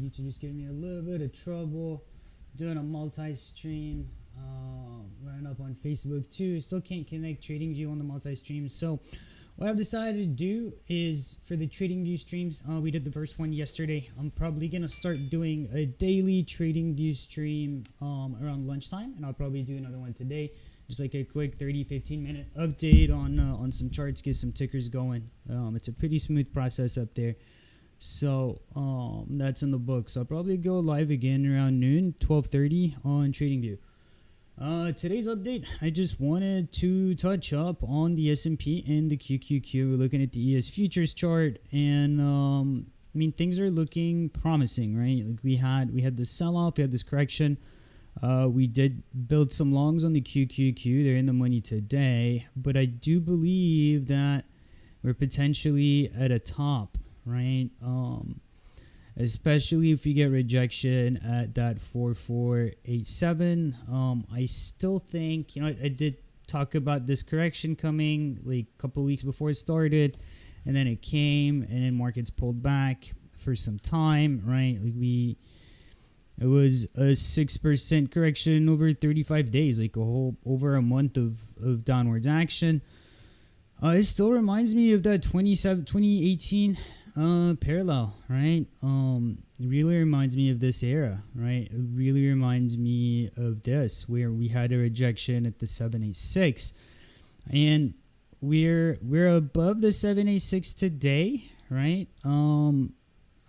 YouTube just giving me a little bit of trouble doing a multi-stream. Running up on Facebook too. Still can't connect TradingView on the multi-stream. So what I've decided to do is for the TradingView streams, we did the first one yesterday. I'm probably gonna start doing a daily TradingView stream around lunchtime, and I'll probably do another one today. Just like a quick 30-15 minute update on some charts, get some tickers going. It's a pretty smooth process up there. So that's in the book. So I'll probably go live again around noon, 12:30 on TradingView. Today's update, I just wanted to touch up on the S&P and the QQQ. We're looking at the ES futures chart, and I mean, things are looking promising, right? Like we had this sell-off, we had this correction. We did build some longs on the QQQ. They're in the money today, but I do believe that we're potentially at a top, right? Especially if we get rejection at that 4487. I still think, I did talk about this correction coming like a couple of weeks before it started, and then it came, and then markets pulled back for some time, right? Like it was a 6% correction over 35 days, like over a month of downwards action. It still reminds me of that 2018 parallel, right? It really reminds me of this era, right? It really reminds me of this, where we had a rejection at the 786, and we're above the 786 today, right?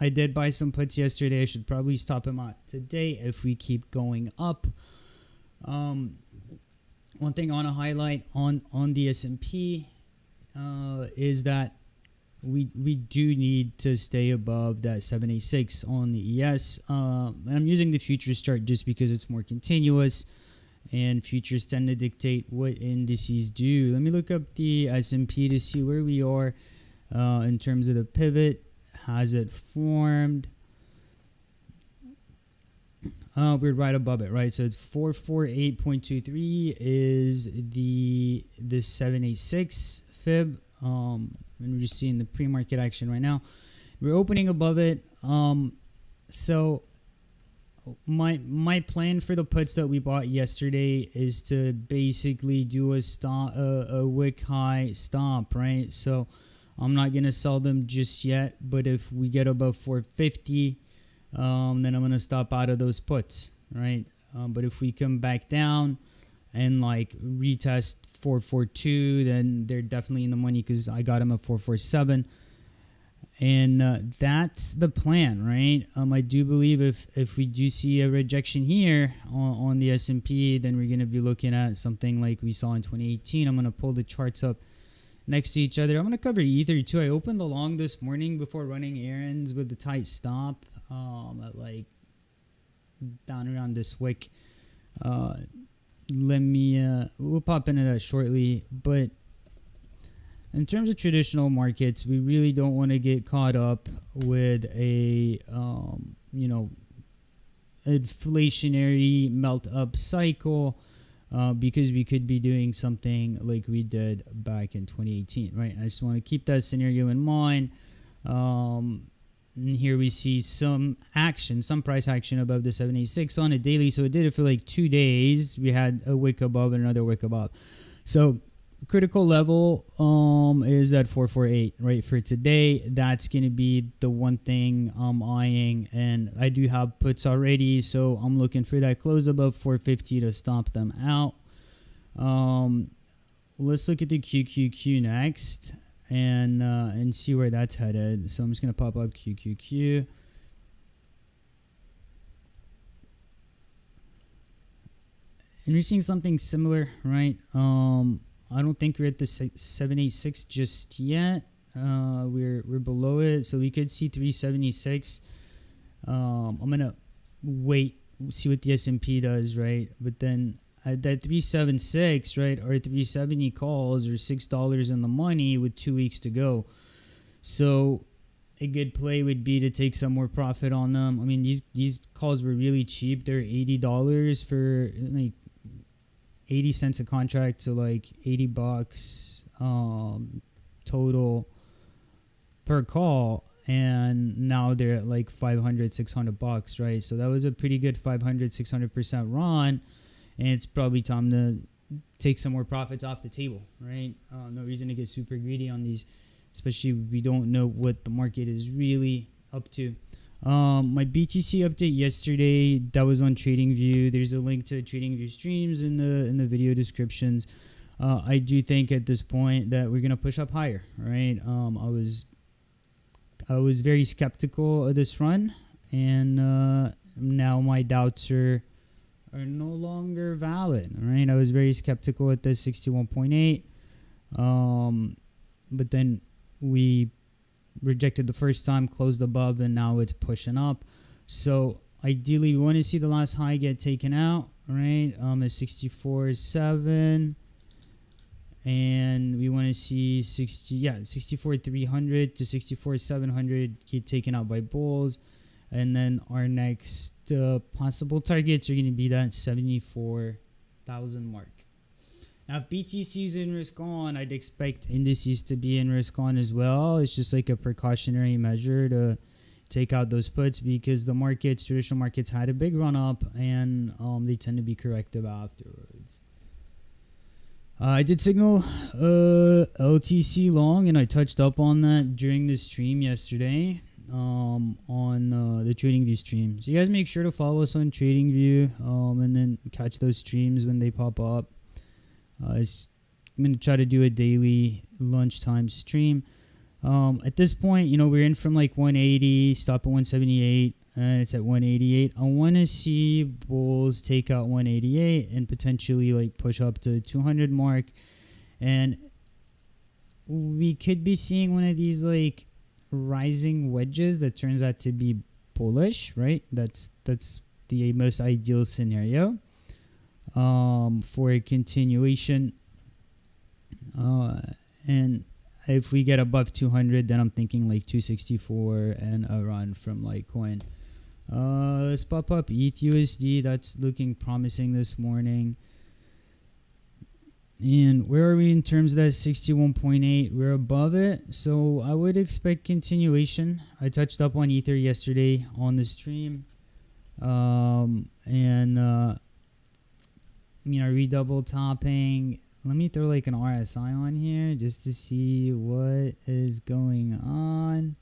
I did buy some puts yesterday. I should probably stop them out today if we keep going up. One thing I want to highlight on the S&P is that we do need to stay above that 786 on the ES. And I'm using the futures chart just because it's more continuous, and futures tend to dictate what indices do. Let me look up the S&P to see where we are in terms of the pivot. Has it formed? We're right above it, right? So it's 448.23 is the 786 fib. And we're just seeing the pre-market action right now. We're opening above it. So my plan for the puts that we bought yesterday is to basically do a wick high stop, right? So I'm not gonna sell them just yet, but if we get above 450, then I'm gonna stop out of those puts, right? But if we come back down and like retest 442, then they're definitely in the money because I got them at 447, and that's the plan, right? I do believe if we do see a rejection here on the S&P, then we're gonna be looking at something like we saw in 2018. I'm gonna pull the charts up next to each other. I'm gonna cover Ether too. I opened the long this morning before running errands with the tight stop at like down around this wick. We'll pop into that shortly, but in terms of traditional markets, we really don't want to get caught up with a inflationary melt up cycle, because we could be doing something like we did back in 2018, right? I just want to keep that scenario in mind. And here we see some price action above the 786 on a daily. So it did it for like 2 days. We had a wick above and another wick above. So critical level is at 448, right? For today, that's going to be the one thing I'm eyeing. And I do have puts already, so I'm looking for that close above 450 to stomp them out. Let's look at the QQQ next and see where that's headed. So I'm just going to pop up QQQ. And we're seeing something similar, right? I don't think we're at the 786 just yet. We're below it, so we could see 376. I'm gonna wait, see what the S&P does, right? But then at that 376, right, or 370 calls or $6 in the money with 2 weeks to go. So a good play would be to take some more profit on them. I mean, these calls were really cheap. They're $80 for like 80 cents a contract, so like $80 total per call. and now they're at like 500, 600 bucks, right? So that was a pretty good 500, 600% run, and it's probably time to take some more profits off the table, right? No reason to get super greedy on these, especially we don't know what the market is really up to. My BTC update yesterday, that was on TradingView. There's a link to TradingView streams in the video descriptions. I do think at this point that we're gonna push up higher, right? I was very skeptical of this run, and now my doubts are no longer valid, right? I was very skeptical at the 61.8, but then we rejected the first time, closed above, and now it's pushing up. So ideally, we want to see the last high get taken out, right? At 64.7, and we want to see 64.300 to 64.700 get taken out by bulls. And then our next possible targets are going to be that 74,000 mark. Now, if BTC is in risk on, I'd expect indices to be in risk on as well. It's just like a precautionary measure to take out those puts, because the markets, traditional markets, had a big run up, and they tend to be corrective afterwards. I did signal LTC long, and I touched up on that during the stream yesterday. On the TradingView stream. So you guys make sure to follow us on TradingView, and then catch those streams when they pop up. I'm going to try to do a daily lunchtime stream. At this point, we're in from like 180, stop at 178, and it's at 188. I want to see bulls take out 188 and potentially like push up to 200 mark. And we could be seeing one of these like rising wedges that turns out to be bullish, right? That's the most ideal scenario for a continuation. And if we get above 200, then I'm thinking like 264 and a run from Litecoin. Let's pop up ETH USD. That's looking promising this morning. And where are we in terms of that 61.8? We're above it, so I would expect continuation. I touched up on Ether yesterday on the stream, redouble topping. Let me throw like an RSI on here just to see what is going on.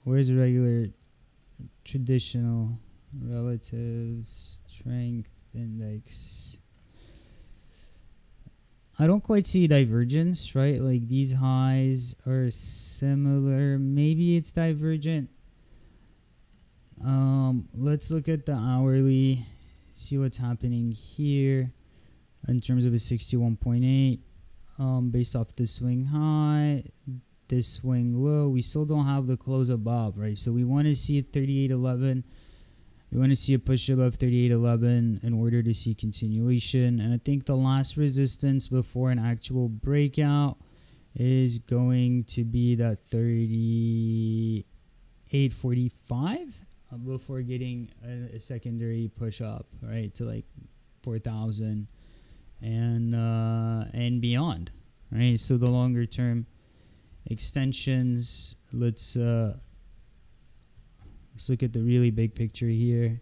Where's the regular traditional relative strength index? I don't quite see divergence, right? Like these highs are similar. Maybe it's divergent. Let's look at the hourly, see what's happening here in terms of a 61.8. Based off the swing high, this swing low, we still don't have the close above, right? So we want to see 38.11. We want to see a push above 38.11 in order to see continuation. And I think the last resistance before an actual breakout is going to be that 38.45 before getting a secondary push up, right, to like 4,000 and beyond, right? So the longer term extensions, let's look at the really big picture here.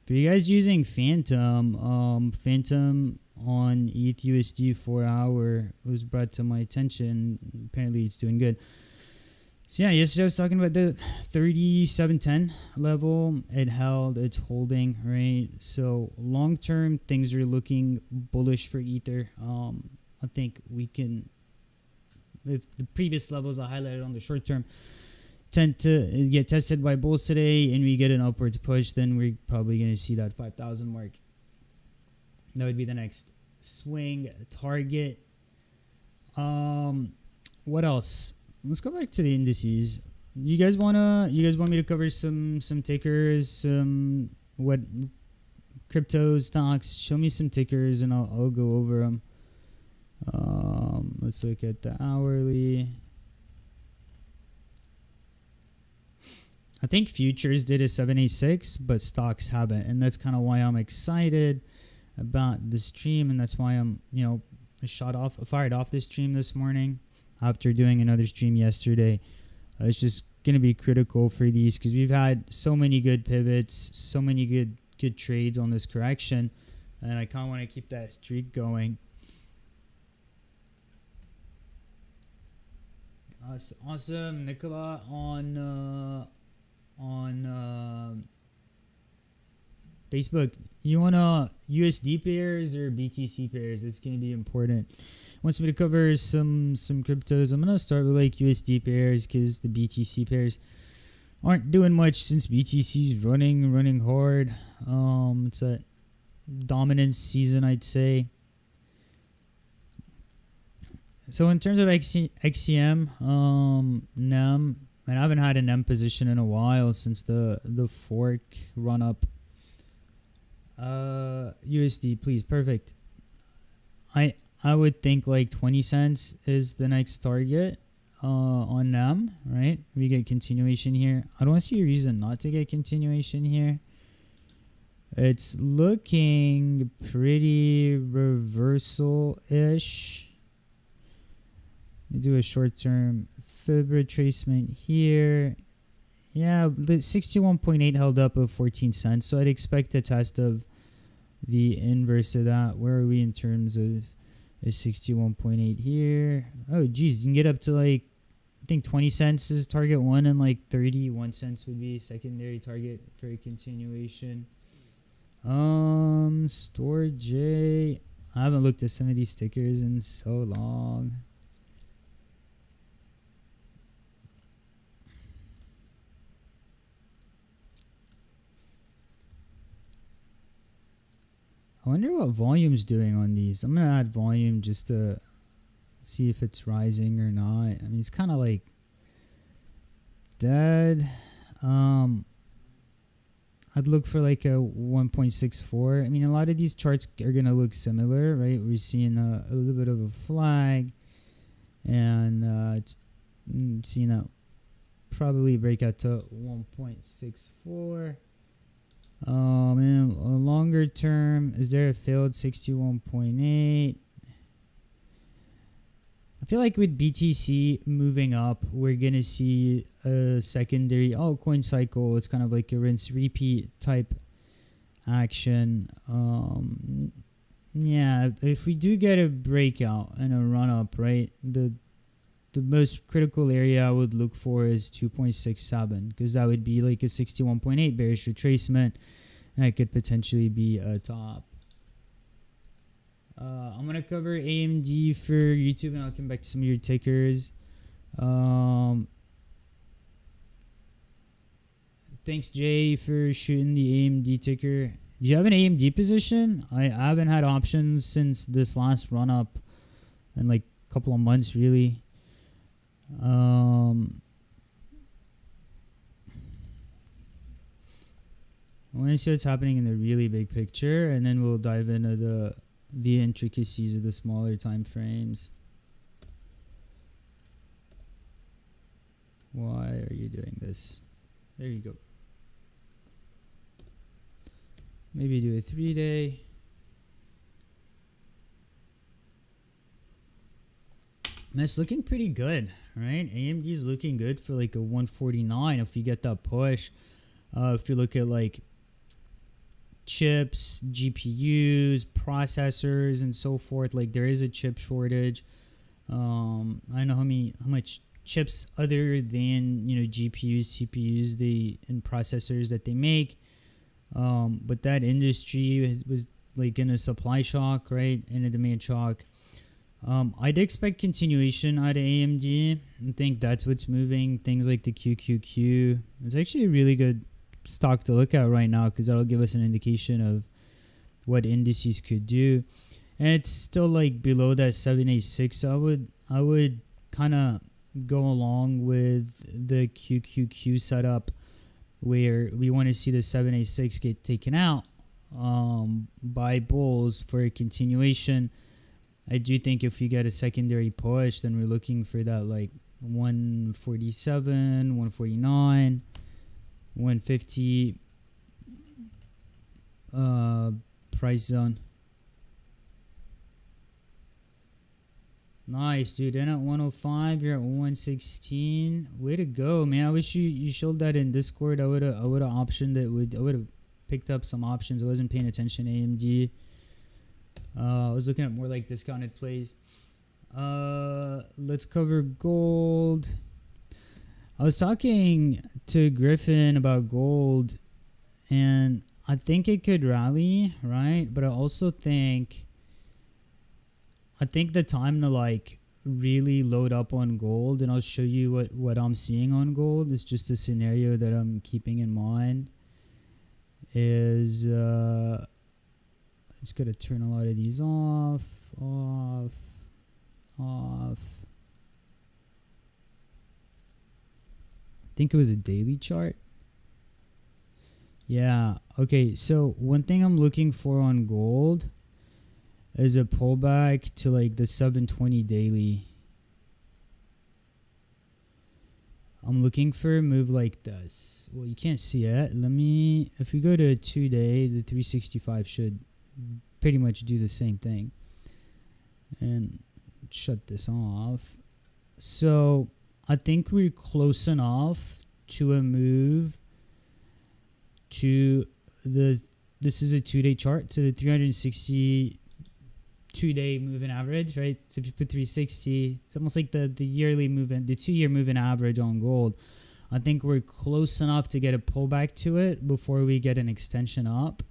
For you guys using Phantom, Phantom on ETH USD 4 hour was brought to my attention. Apparently it's doing good. So yeah, yesterday I was talking about the 3710 level. It held, it's holding, right? So long term, things are looking bullish for Ether. I think we can, if the previous levels I highlighted on the short term tend to get tested by bulls today and we get an upwards push, then we're probably going to see that 5,000 mark. That would be the next swing target. What else? Let's go back to the indices. You guys want me to cover some tickers, what crypto stocks? Show me some tickers and I'll go over them. Let's look at the hourly. I think futures did a 786, but stocks haven't, and that's kind of why I'm excited about the stream, and that's why I'm, fired off the stream this morning after doing another stream yesterday. It's just going to be critical for these because we've had so many good pivots, so many good trades on this correction, and I kind of want to keep that streak going. Awesome, Nicola on Facebook. You want USD pairs or BTC pairs? It's going to be important. Wants me to cover some cryptos. I'm going to start with like USD pairs because the BTC pairs aren't doing much since BTC is running hard. It's a dominance season, I'd say. So in terms of XCM, NEM, and I haven't had an NEM position in a while since the fork run up. USD, please, perfect. I would think like 20 cents is the next target on NEM, right? We get continuation here. I don't see a reason not to get continuation here. It's looking pretty reversal-ish. Do a short-term fib retracement here. Yeah, the 61.8 held up of 14 cents, so I'd expect a test of the inverse of that. Where are we in terms of a 61.8 here? Oh, geez, you can get up to like, I think 20 cents is target 1, and like 31 cents would be secondary target for a continuation. STORJ. I haven't looked at some of these stickers in so long. I wonder what volume's doing on these. I'm going to add volume just to see if it's rising or not. I mean, it's kind of like dead. I'd look for like a 1.64. I mean, a lot of these charts are going to look similar, right? We're seeing a little bit of a flag, and it's seeing that probably break out to 1.64. And a longer term, is there a failed 61.8? I feel like with BTC moving up, we're going to see a secondary altcoin cycle. It's kind of like a rinse repeat type action. Yeah, if we do get a breakout and a run up, right, the most critical area I would look for is 2.67, because that would be like a 61.8 bearish retracement, and it could potentially be a top. I'm going to cover AMD for YouTube, and I'll come back to some of your tickers. Thanks, Jay, for shooting the AMD ticker. Do you have an AMD position? I haven't had options since this last run up in like a couple of months, really. I want to see what's happening in the really big picture, and then we'll dive into the intricacies of the smaller time frames. Why are you doing this? There you go. Maybe do a 3-day. That's looking pretty good, right? AMD's looking good for like a 149 if you get that push. If you look at like chips, GPUs, processors, and so forth, like there is a chip shortage. I don't know how much chips other than GPUs, CPUs, and processors that they make. But that industry was like in a supply shock, right? In a demand shock. I'd expect continuation out of AMD. I think that's what's moving. Things like the QQQ. It's actually a really good stock to look at right now, because that'll give us an indication of what indices could do. And it's still like below that 786. So I would kind of go along with the QQQ setup, where we want to see the 786 get taken out by bulls for a continuation. I do think if we get a secondary push, then we're looking for that like 147, 149, 150 price zone. Nice, dude. And at 105, you're at 116. Way to go, man. I wish you showed that in Discord. I would have optioned it. I would have picked up some options. I wasn't paying attention to AMD. I was looking at more like discounted plays. Let's cover gold. I was talking to Griffin about gold, and I think it could rally, right? But I also think the time to like really load up on gold, and I'll show you what I'm seeing on gold. Is just a scenario that I'm keeping in mind. Is just gotta turn a lot of these off. I think it was a daily chart. Yeah. Okay. So one thing I'm looking for on gold is a pullback to like the 720 daily. I'm looking for a move like this. Well, you can't see it. If we go to a 2-day, the 365 should pretty much do the same thing. And shut this off. So I think we're close enough to a move to this is a 2-day chart, to the 360 2-day moving average, right? So if you put 360, it's almost like the yearly moving, the 2-year moving average on gold. I think we're close enough to get a pullback to it before we get an extension up.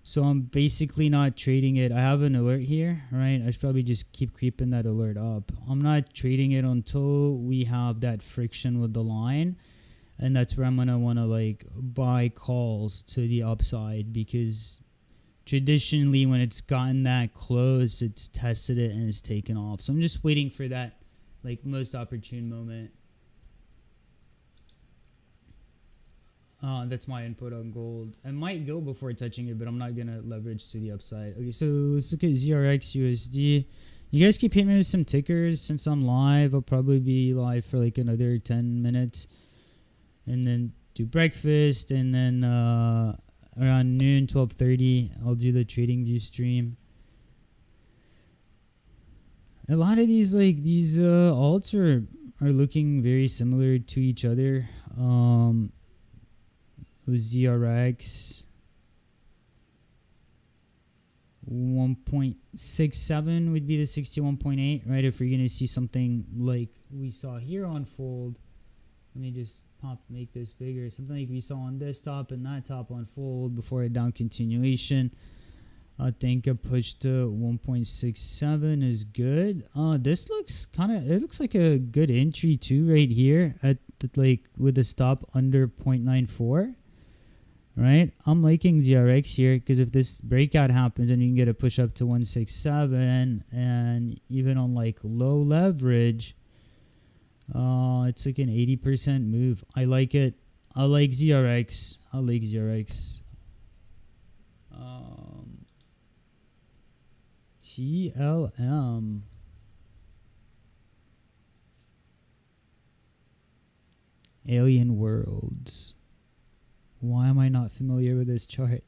So I'm basically not trading it. I have an alert here, right? I should probably just keep creeping that alert up. I'm not trading it until we have that friction with the line. And that's where I'm going to want to like buy calls to the upside, because traditionally when it's gotten that close, it's tested it and it's taken off. So I'm just waiting for that like most opportune moment. That's my input on gold. I might go before touching it, but I'm not going to leverage to the upside. Okay, so let's look at ZRX USD. You guys keep hitting me with some tickers. Since I'm live, I'll probably be live for like another 10 minutes. And then do breakfast. And then around noon, 12:30, I'll do the TradingView stream. A lot of these alts are looking very similar to each other. With ZRX 1.67 would be the 61.8, right? If we're gonna see something like we saw here unfold, let me just make this bigger. Something like we saw on this top and that top unfold before a down continuation. I think a push to 1.67 is good. This looks it looks like a good entry too right here at like with a stop under 0.94. Right, I'm liking ZRX here because if this breakout happens and you can get a push up to 167, and even on like low leverage, it's like an 80% move. I like it. I like ZRX. TLM. Alien Worlds. Why am I not familiar with this chart?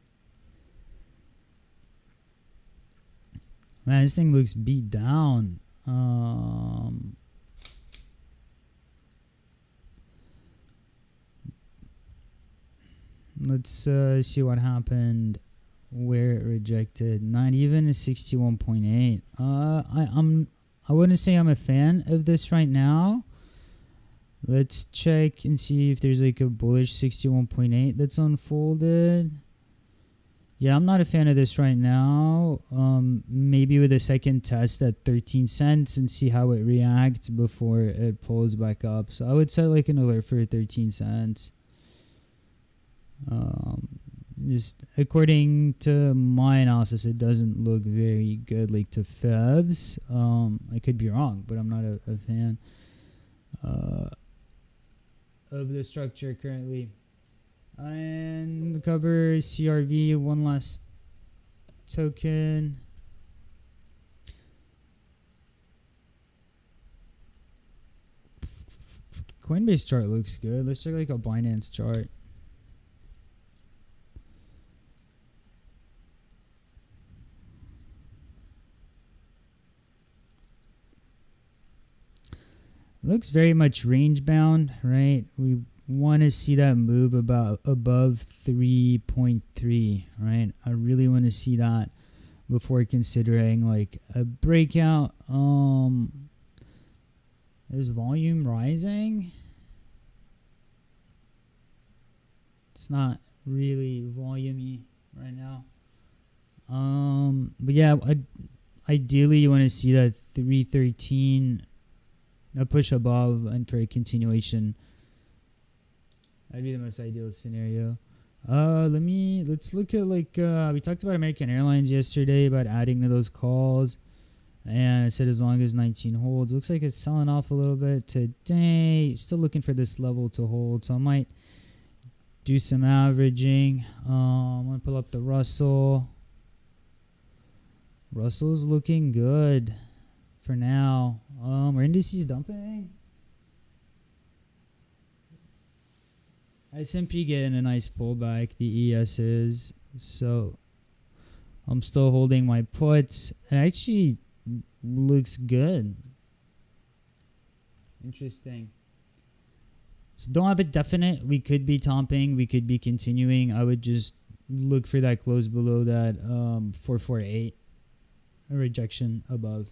Man, this thing looks beat down. Let's see what happened where it rejected. Not even a 61.8. I wouldn't say I'm a fan of this right now. Let's check and see if there's like a bullish 61.8 that's unfolded. Yeah, I'm not a fan of this right now. Maybe with a second test at 13 cents and see how it reacts before it pulls back up. So I would set like an alert for 13 cents. Just according to my analysis, it doesn't look very good like to Febs. I could be wrong, but I'm not a fan of the structure currently. And cover CRV, one last token. Coinbase chart looks good. Let's check like a Binance chart. looks very much range bound, right? We want to see that move about above 3.3, right? I really want to see that before considering like a breakout. Is volume rising? It's not really volumey right now. But yeah, ideally you want to see that 313 a push above and for a continuation. That'd be the most ideal scenario. Let's look at like we talked about American Airlines yesterday about adding to those calls, and I said as long as 19 holds. Looks like it's selling off a little bit today. Still looking for this level to hold, so I might do some averaging. I'm gonna pull up the Russell. Russell's looking good for now. Are indices dumping? S&P getting a nice pullback. The ES is, so I'm still holding my puts. It actually looks good. Interesting. So don't have it definite. We could be topping. We could be continuing. I would just look for that close below that 448. A rejection above.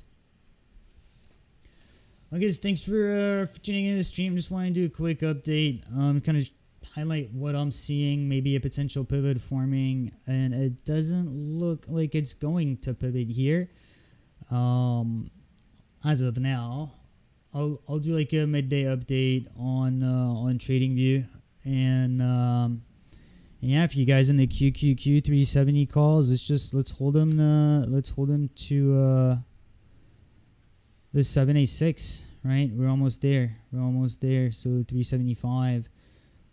Okay, guys, thanks for tuning in to the stream. Just wanted to do a quick update. Kind of highlight what I'm seeing. Maybe a potential pivot forming, and it doesn't look like it's going to pivot here. As of now. I'll do like a midday update on TradingView, and yeah, if you guys in the QQQ 370 calls, let's hold them to the 786, right? We're almost there. So 375,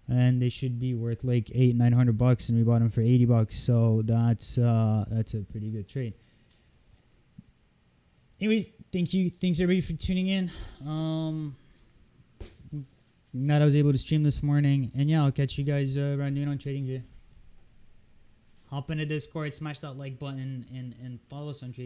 and they should be worth like $800-900, and we bought them for $80. So that's a pretty good trade. Anyways, thanks everybody for tuning in. Glad I was able to stream this morning, and yeah, I'll catch you guys around noon on TradingView. Hop into Discord, smash that like button, and follow us on TradingView.